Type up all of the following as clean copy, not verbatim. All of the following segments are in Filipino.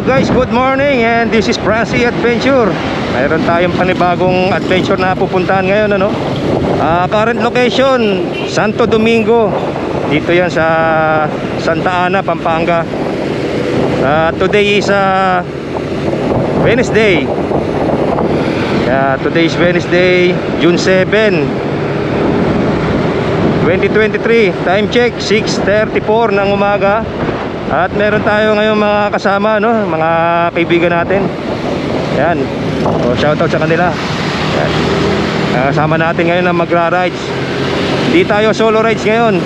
Hello guys, good morning, and this is Francie Adventure. Mayroon tayong panibagong adventure na pupuntahan ngayon, ano? Current location, Santo Domingo. Dito yan sa Santa Ana, Pampanga. Today is Wednesday. Today is Wednesday, June 7, 2023. Time check, 6:34 ng umaga. At meron tayo ngayon mga kasama, no? Mga kaibigan natin. Yan. Shoutout sa kanila. Yan. Kasama natin ngayon na magra-rides. Hindi tayo solo rides ngayon.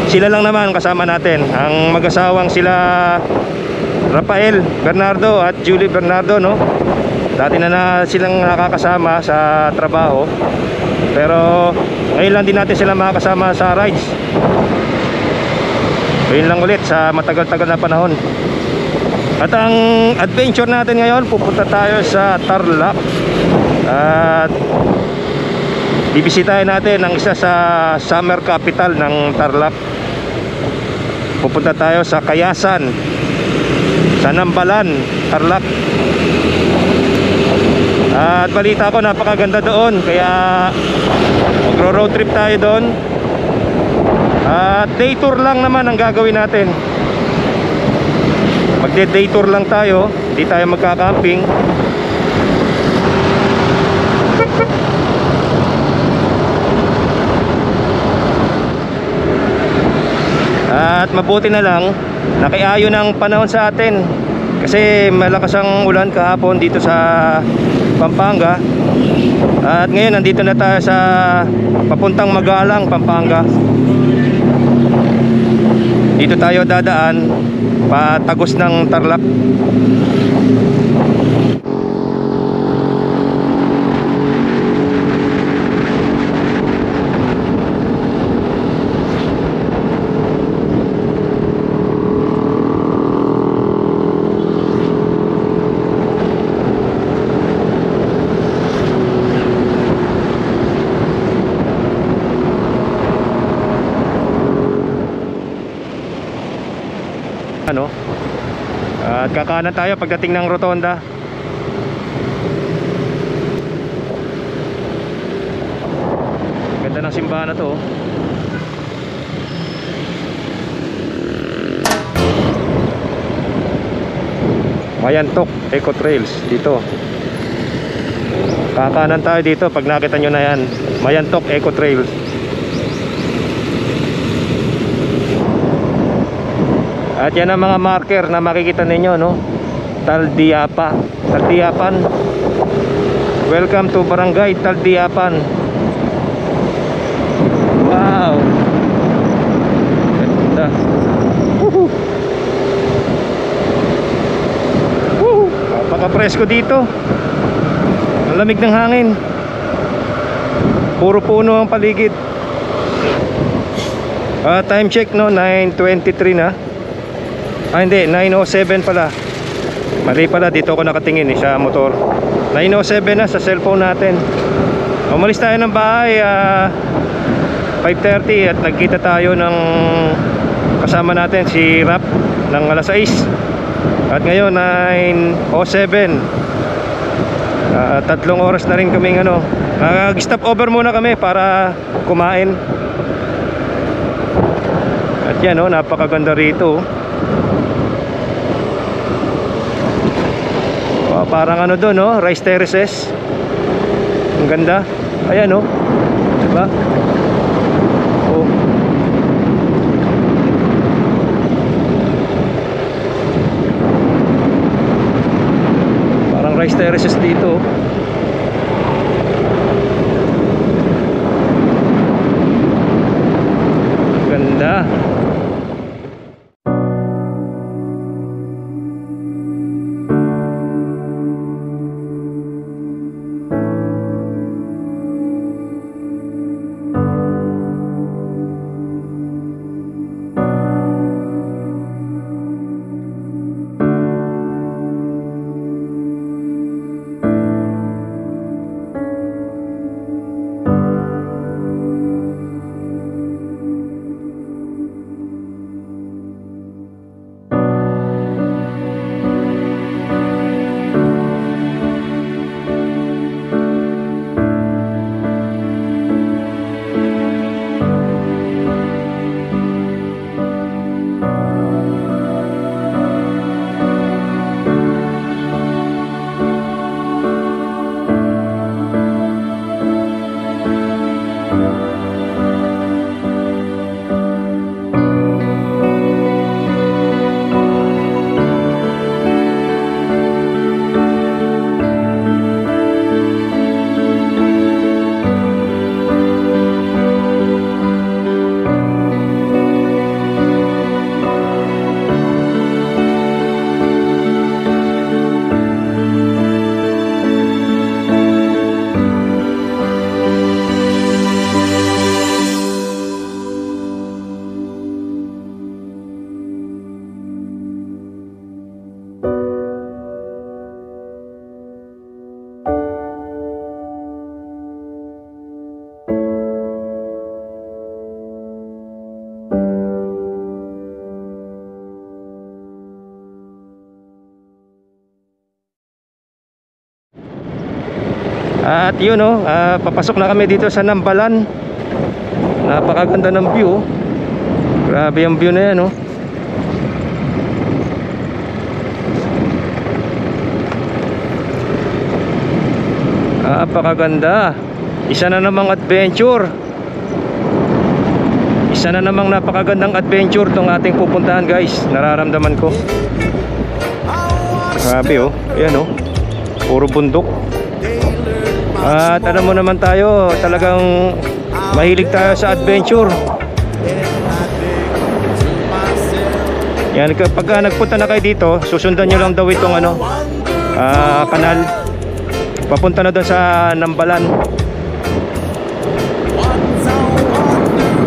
Sila lang naman kasama natin. Ang mag-asawang sila Rafael Bernardo at Julie Bernardo, no? Dati na silang nakakasama sa trabaho. Pero ngayon lang din natin sila makakasama sa rides. Ngayon lang ulit sa matagal-tagal na panahon. At ang adventure natin ngayon, pupunta tayo sa Tarlac. At bibisitahin natin ang isa sa summer capital ng Tarlac. Pupunta tayo sa Kayasan, sa Nambalan, Tarlac. At balita ko napakaganda doon, kaya magro-road trip tayo doon. At day tour lang naman ang gagawin natin. Magde-day tour lang tayo, hindi tayo magka-camping. At mabuti na lang nakiayo ng panahon sa atin, kasi malakas ang ulan kahapon dito sa Pampanga. At ngayon nandito na tayo sa papuntang Magalang, Pampanga. Dito tayo dadaan patagos ng Tarlac. Ano? At kakanan tayo pagdating ng rotonda. Ganda ng simbahan na to. Mayantok Eco Trails dito. Kakanan tayo dito pag nakita nyo na yan, Mayantok Eco Trails. At yan ang mga marker na makikita ninyo, no? Taldiapan. Welcome to Barangay Taldiapan. Wow, ganda. Napaka-presko dito. Ang lamig ng hangin. Puro puno ang paligid. Time check, no? 9:23 na. Hindi, 9:07 pala. Mali pala, dito ako nakatingin sa motor. 9:07 na sa cellphone natin. Umalis tayo ng bahay 5:30 at nagkita tayo ng kasama natin si Rap ng alas 6. At ngayon 9:07. 3 oras na rin kaming stop over muna kami para kumain. At yan, napakaganda rito. Parang doon, rice terraces. Ang ganda. Ayan, diba? Oh. Parang rice terraces dito. Ganda. At yun papasok na kami dito sa Nambalan. Napakaganda ng view. Grabe yung view na yan Napakaganda. Isa na namang adventure. Isa na namang napakagandang adventure tong ating pupuntahan, guys. Nararamdaman ko. Grabe ayan puro bundok. At alam mo naman tayo, talagang mahilig tayo sa adventure. Yan, kapag nagpunta na kayo dito, susundan nyo lang daw itong kanal papunta na doon sa Nambalan.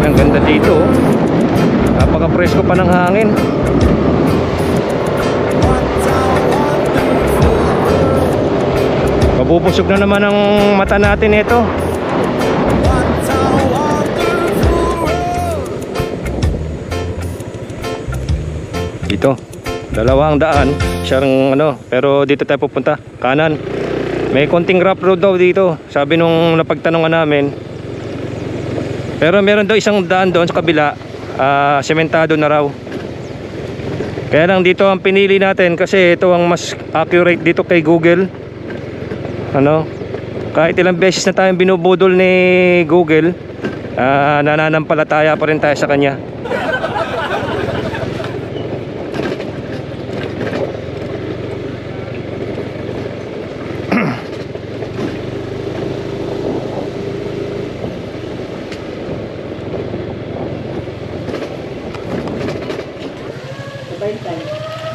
Ang ganda dito napaka-presko pa ng hangin. Mabubusog na naman ang mata natin ito. Dito 200 siyang pero dito tayo pupunta kanan. May konting rough road daw dito, sabi nung napagtanungan namin. Pero meron daw isang daan doon sa kabila, sementado na raw. Kaya lang dito ang pinili natin kasi ito ang mas accurate dito kay Google. Kahit ilang beses na tayong binubudol ni Google, nananampalataya pa rin tayo sa kanya.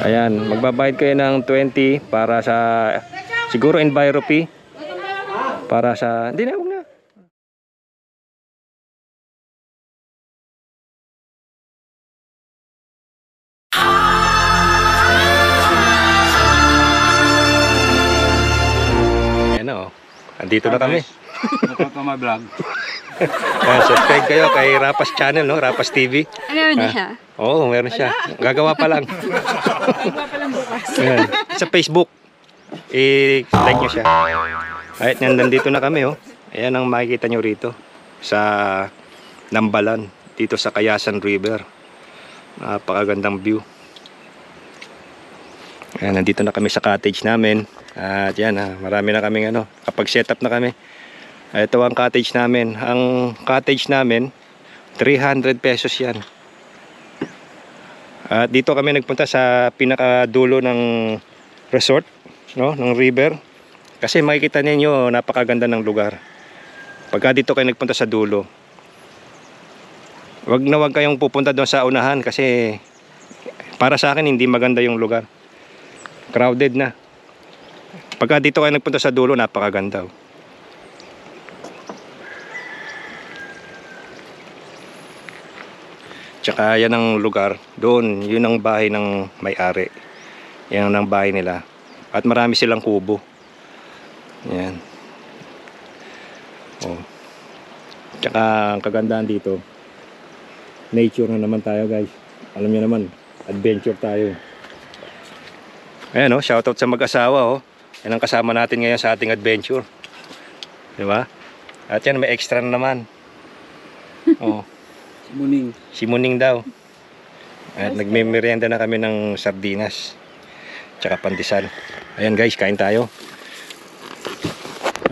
Ayan, magbabayad kayo ng 20 para sa siguro Enviro fee. Para sa hindi na, huwag na. Ayan andito na kami. Nakakama vlog. Subscribe kayo kay Rapas Channel, Rapas TV. Meron siya? Oo, meron siya. Gagawa pa lang. Gagawa pa lang bukas. Sa Facebook. I-like nyo siya. Kahit nandito na kami Ayan ang makikita nyo rito sa Nambalan, dito sa Kayasan River. Napakagandang view. Ayan, nandito na kami sa cottage namin. At yan marami na kaming kapag set up na kami. Ito ang cottage namin. Ang cottage namin 300 pesos yan. At dito kami nagpunta sa pinakadulo ng resort, ng river. Kasi makikita ninyo napakaganda ng lugar. Pagka dito kayo nagpunta sa dulo, wag kayong pupunta doon sa unahan kasi para sa akin hindi maganda yung lugar. Crowded na. Pagka dito kayo nagpunta sa dulo, napakaganda. Tsaka yan ang lugar doon, yun ang bahay ng may-ari. Yan ang bahay nila. At marami silang kubo. Yan. Tsaka ang kagandahan dito, nature na naman tayo, guys. Alam niyo naman, adventure tayo. Ayan shoutout sa mag-asawa Yan ang kasama natin ngayon sa ating adventure. Diba? At yan, may extra na naman. Si Muning daw. At nagme-merienda na kami ng sardinas tsaka pandesal. Ayan guys, kain tayo.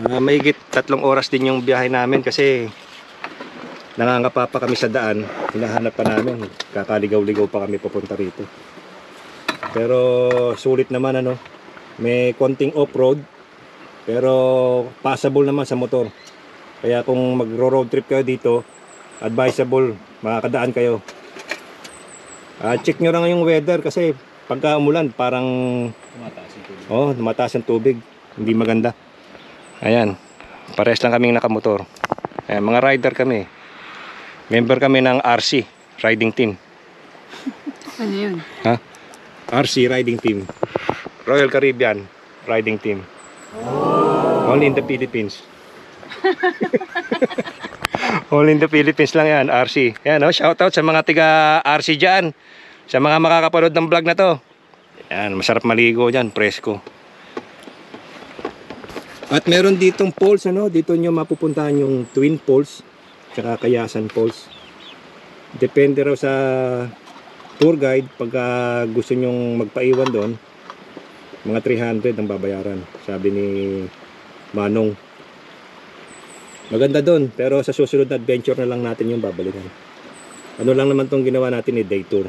Mahigit 3 oras din yung biyahe namin kasi nangangapa pa kami sa daan. Hinahanap pa namin. Kakaligaw-ligaw pa kami papunta rito. Pero sulit naman may konting off-road pero passable naman sa motor. Kaya kung magro-road trip kayo dito, advisable, makakadaan kayo. Check nyo lang yung weather kasi pagka umulan parang tumataas ang tubig. Hindi maganda. Ayan, pares lang kaming nakamotor. Ayan, mga rider kami. Member kami ng RC riding team. Ano yun? RC riding team, Royal Caribbean riding team. Only in the Philippines. Only in the Philippines lang yan, RC. Yan shoutout sa mga tiga RC dyan, sa mga makakapanood ng vlog na to. Yan, masarap maligo dyan, presko. At meron ditong falls, ano, dito nyo mapupuntahan yung Twin Falls tsaka Kayasan Falls. Depende raw sa tour guide, pagka gusto nyong magpaiwan doon, mga 300 ang babayaran, sabi ni Manong. Maganda doon, pero sa susunod na adventure na lang natin yung babalikan. Ano lang naman tong ginawa natin ni day tour.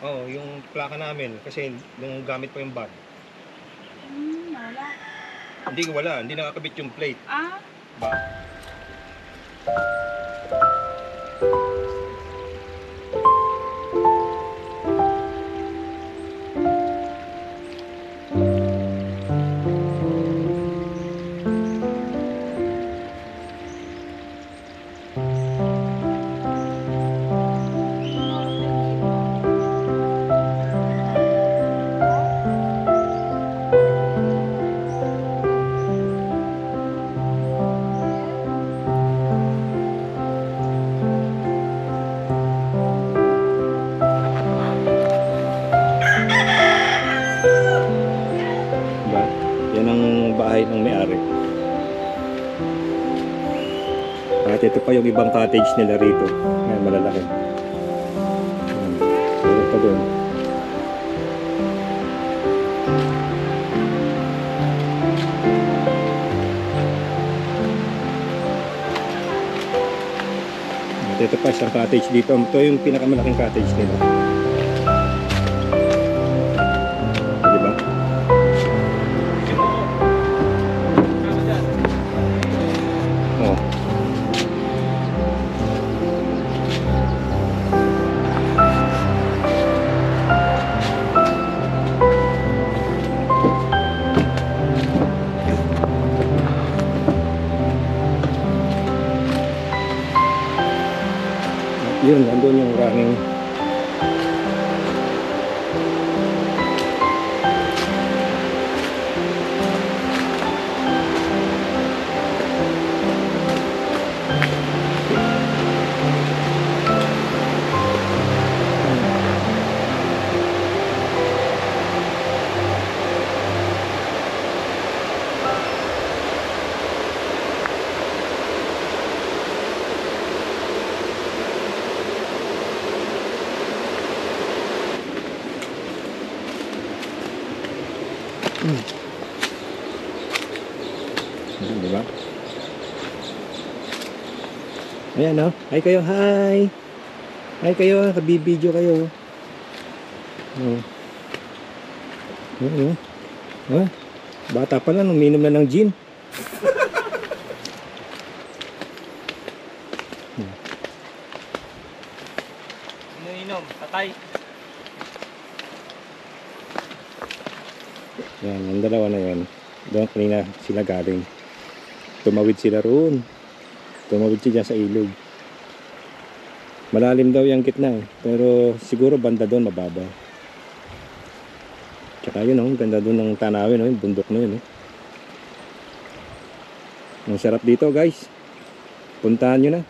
Oo, yung plaka namin kasi nung gamit pa yung bag. Wala. Hindi nakakabit yung plate. Ah? Ba? Diba? Yan ang bahay ng may-ari. At ito pa yung ibang cottage nila rito. Ayan, malalaki. Ayan. Meron pa doon. At ito pa isang cottage dito. Ito yung pinakamalaking cottage nila. Diba? Oh. Yun, nandun yung running. Diba? Ayan, no? Hi kayo, hi! Hi kayo, kabibidyo kayo. Oh. Ayan, oh. Bata pa lang, uminom na ng gin. Ininom, patay. Yan, yung dalawa na yun. Doon kanina sila galing. Tumawid sila roon. Tumawid sila sa ilog. Malalim daw yung gitna eh. Pero siguro banda doon mababa. Tsaka yun, ganda doon ng tanawin, yung bundok na yun. Ang sarap dito guys. Puntahan nyo na.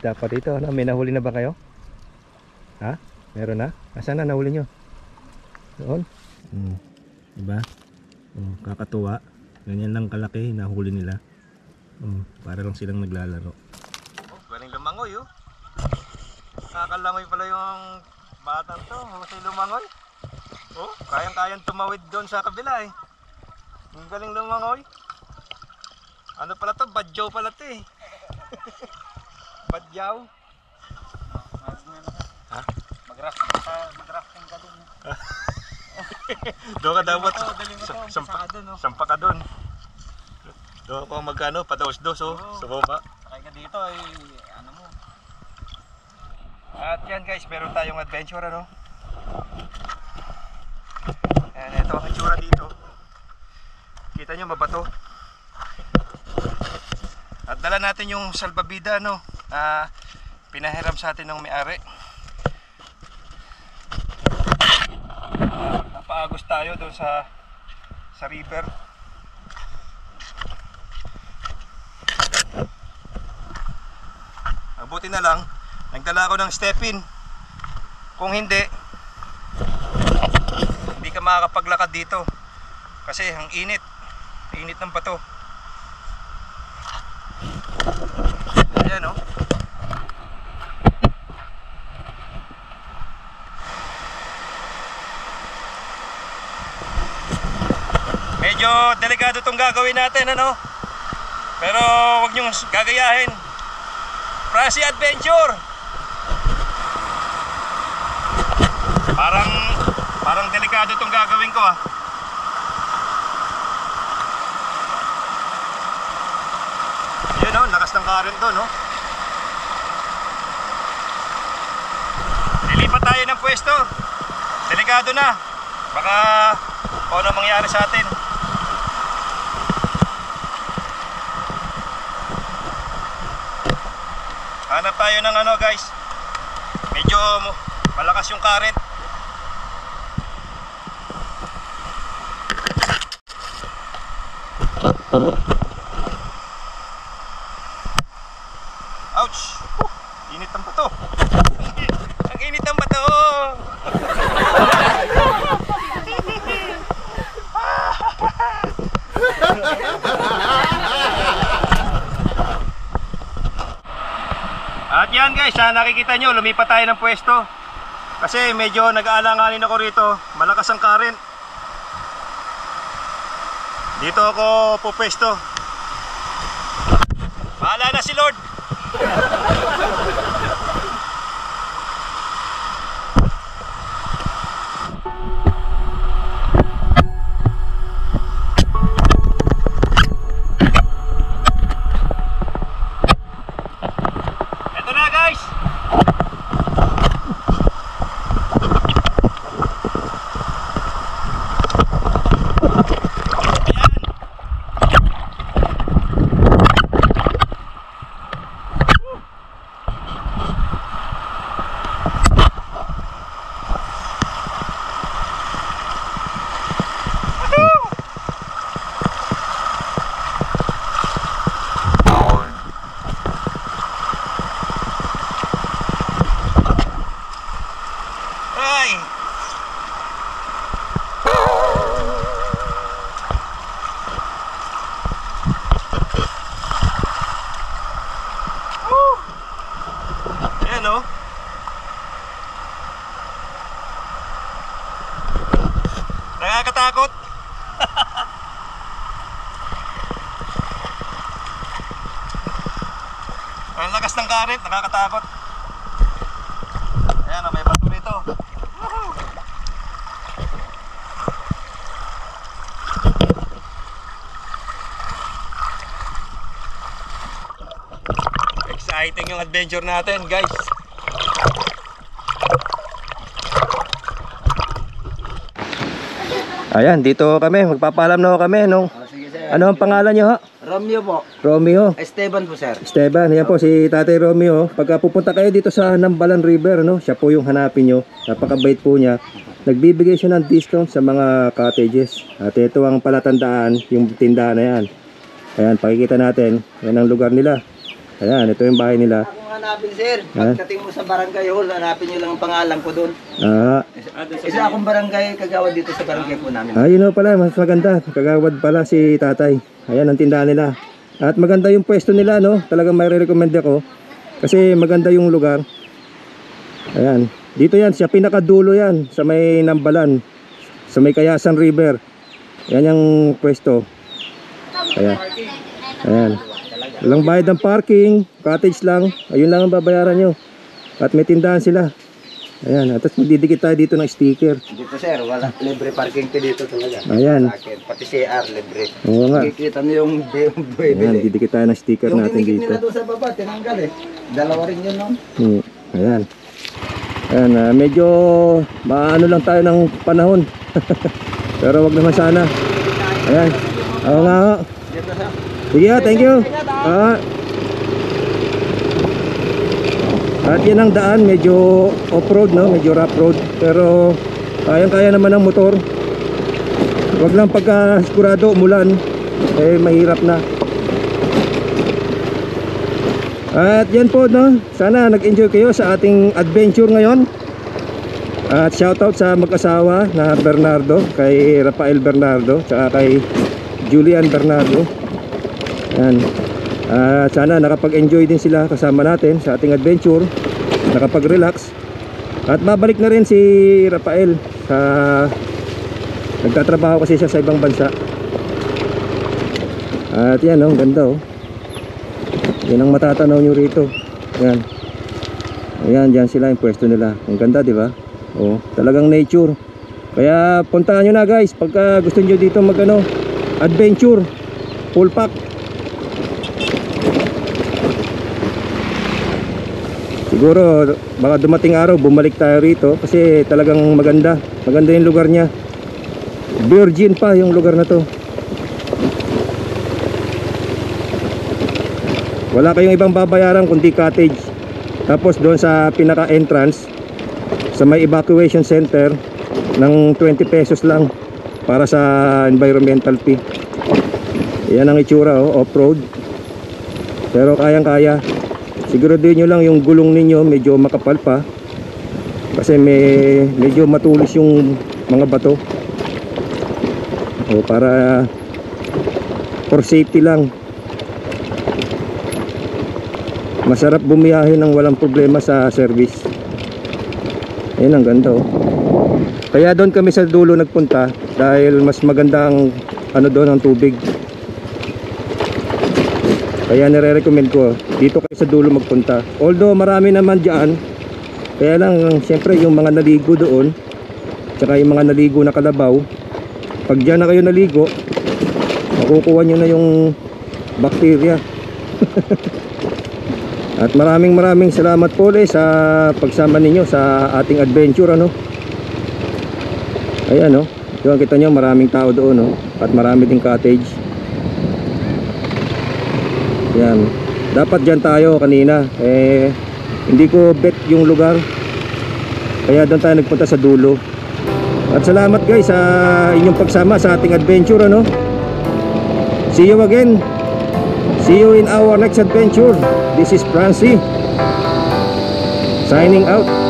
isda pa dito. Ano? May nahuli na ba kayo? Ha? Meron na? Asan na nahuli nyo? Doon? Diba? Kakatuwa. Ganyan lang kalaki, nahuli nila. Para lang silang naglalaro. Galing lumangoy oh. Nakalangoy pala yung batang to. Kasi lumangoy. Kayang-kayang tumawid doon sa kabila eh. Ang galing lumangoy. Ano pala to? Badyaw pala to eh. Badyaw. Ha? Mag-rafting ka dun. Doon ka dapat. Sampa ka doon. Doon ako magkano? Padaos-dos oh. Sa baba. Sakay ka dito ay ano mo. At yan guys, meron tayong adventure ano. Ayan, ito ang itsura dito. Kita nyo mabato. At dala natin yung salbabida no, pinahiram sa atin ng may-ari. Napaagos tayo doon sa river. Mabuti na lang nagdala ako ng step-in. Kung hindi ka makakapaglakad dito kasi ang init ng bato. Ayan oh. Medyo delikado itong gagawin natin ano, pero huwag nyong gagayahin. Prasi adventure. Parang delikado itong gagawin ko ah. Yun oh, lakas ng current doon oh. Lilipat tayo ng pwesto. Delikado na. Baka kung ano mangyari sa atin. Hanap tayo ng ano guys. Medyo malakas yung current. Ouch! Init ang bato. Ang init ang bato. At yan guys, nakikita nyo, lumipat tayo ng pwesto. Kasi medyo nag-aalanganin ako rito. Malakas ang current. Dito ako pupwesto. Bahala na si Lord. Ito na guys. Ayan o. Nakakatakot. Ang lakas ng current, nakakatakot. Ayan o, may bato rito. Exciting yung adventure natin guys. Ayan, dito kami, magpapaalam na kami nung Sige sir. ano ang pangalan nyo ha? Romeo po. Romeo. Esteban po sir. Esteban, yan po si Tatay Romeo. Pagka pupunta kayo dito sa Nambalan River, no, siya po yung hanapin nyo. Napakabait po niya. Nagbibigay siya ng discount sa mga cottages. At ito ang palatandaan, yung tindahan na yan. Ayan, pakikita natin. Yan ang lugar nila. Ayan, ito yung bahay nila. hanapin, sir. Pagdating mo sa barangay hall, hanapin nyo lang ang pangalan ko doon. Isa akong barangay kagawad dito sa barangay po namin. Yun o pala, mas maganda. Kagawad pala si tatay. Ayan ang tindahan nila. At maganda yung pwesto nila, no? Talagang may re-recommend ako. Kasi maganda yung lugar. Ayan. Dito yan, sa pinakadulo yan. Sa may Nambalan. Sa may Kayasan River. Yan yung pwesto. Ayan. Ayan. Walang bayad ng parking. Cottage lang. Ayun lang ang babayaran nyo. At may tindahan sila. Ayan, at magdidikit tayo dito ng sticker. Dito, sir, wala libre parking to dito talaga. Ayan. Sa akin. Pati CR libre. Oo nga. Kikita niyo yung Ayan, bibili. didikit tayo ng sticker Yung natin dinikit dito. nila doon sa baba, tinanggal eh. Dalawa rin yun, no? Ayan. Ayan, medyo maano lang tayo ng panahon. Pero wag naman sana. Ayan. Oo nga ho. Sige, thank you. At yan ang daan, medyo off-road, no? Medyo rough road. Pero kayang-kaya naman ng motor. Wag lang pagka sigurado umulan, eh mahirap na. At yan po, no? Sana nag-enjoy kayo sa ating adventure ngayon. At shoutout sa mag-asawa na Bernardo, kay Rafael Bernardo, tsaka kay Julian Bernardo. Yan. Sana nakapag-enjoy din sila kasama natin sa ating adventure, nakapag-relax. At babalik na rin si Rafael sa nagtatrabaho kasi siya sa ibang bansa. At yan, oh, ganda oh. Yan ang matatanaw nyo rito. Yan. Ayan, dyan sila yung pwesto nila. Ang ganda, di ba? Oh, talagang nature. Kaya puntahan nyo na guys pagka gusto nyo dito mag adventure, full pack. Siguro baka dumating araw bumalik tayo rito kasi talagang maganda. Maganda yung lugar niya. Virgin pa yung lugar na to. Wala kayong ibang babayaran kundi cottage. Tapos doon sa pinaka entrance sa may evacuation center ng 20 pesos lang para sa environmental fee. Yan ang itsura, oh, off-road. Pero kayang-kaya. Siguraduhin nyo lang yung gulong ninyo medyo makapal pa kasi medyo matulis yung mga bato. O para for safety lang. Masarap bumiyahe ng walang problema sa service. Ayun, ang ganda oh. Kaya doon kami sa dulo nagpunta dahil mas maganda ang doon ang tubig. Kaya nire-recommend ko dito kayo sa dulo magpunta. Although marami naman diyan, kaya lang siyempre yung mga naligo doon, tsaka yung mga naligo na kalabaw, pag diyan na kayo naligo, makukuha nyo na yung bacteria. At maraming salamat po ulit sa pagsama ninyo sa ating adventure Ayan yung kita nyo maraming tao doon at marami ding cottage. Yan. Dapat dyan tayo kanina. Hindi ko bet yung lugar. Kaya doon tayo nagpunta sa dulo. At salamat guys sa inyong pagsama sa ating adventure See you again. See you in our next adventure. This is Francie signing out.